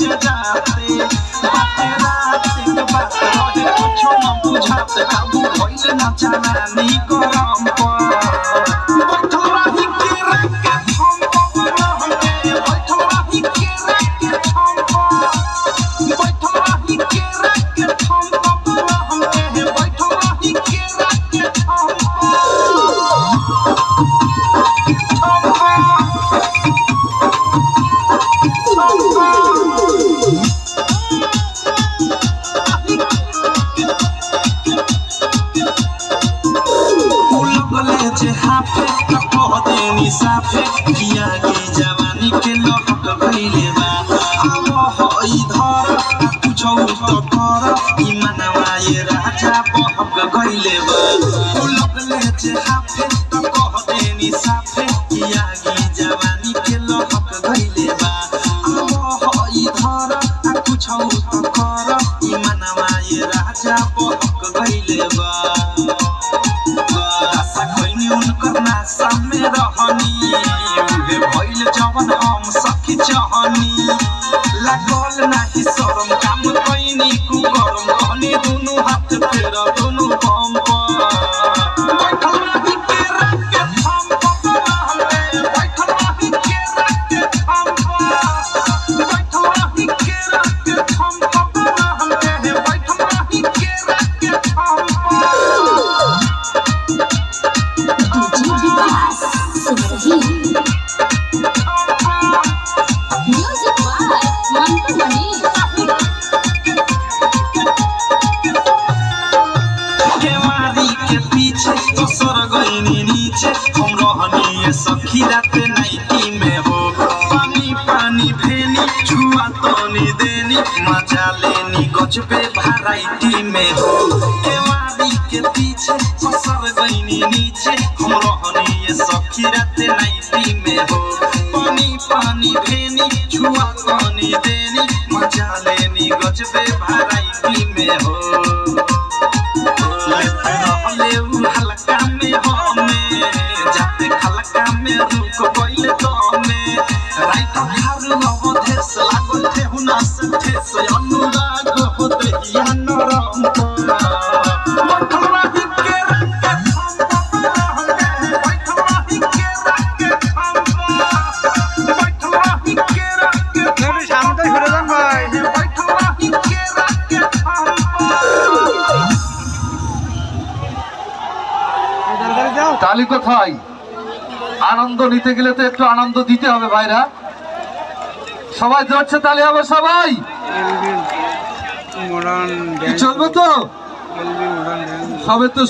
बजे जाते बाते रात के बात रहे कुछ न बुझाते काबू भइल ना जवानी गरम पर बैठल रही के रखे हम रहने बैठल रही के रखे हम बैठल रही के रखे हम रहने बैठल रही के रखे हाफे कह देनी साफे किया की जवानी के लहक गइले बा अब हई धर कुछौ तो कर ई मनवा ये राजा बहक गइले बा लगले जे हाफे कह देनी साफे किया की जवानी के लहक गइले बा अब हई धर कुछौ तो कर ई मनवा ये राजा बहक गइले बा सामने रहनी उहे भइल जवन हम सखी चाहनी लागल नाही शरम काम कइनी कु गरम कहनी दुनु हाथ फेर दुनु बम बैठल रही के रखे हम रहले बैठल रही के रखे हम बैठल रही के रखे हम रहले बैठल रही के रखे हम नीचे हम रहनी सखी रात नाइटी में हो पानी पानी भेनी छुआ तनी देनी मजा लेनी गजबे वैरायटी में हो केवाड़ी के पीछे फसर गईनी नीचे हम रहनी सखी रात नाइटी में हो पानी पानी भेनी छुआ तनी देनी मजा लेनी गजबे वैरायटी में हो हल्का में हमें जाते खलका में रुक गइल तमे राइत हारू अवधेश लागल थे हुना से ठेस अनुराग होते या नरम बैठल रही के रखे हम बैठल रही के रखे हम बैठल रही के रखे मेरे सामने घुरे जान भाई बैठल रही के रखे हम ताली कोথায় आनंद নিতে গেলে তো একটু আনন্দ দিতে হবে ভাইরা সবাই জোরছে তালি হবে সবাই চলবে তো সবে তো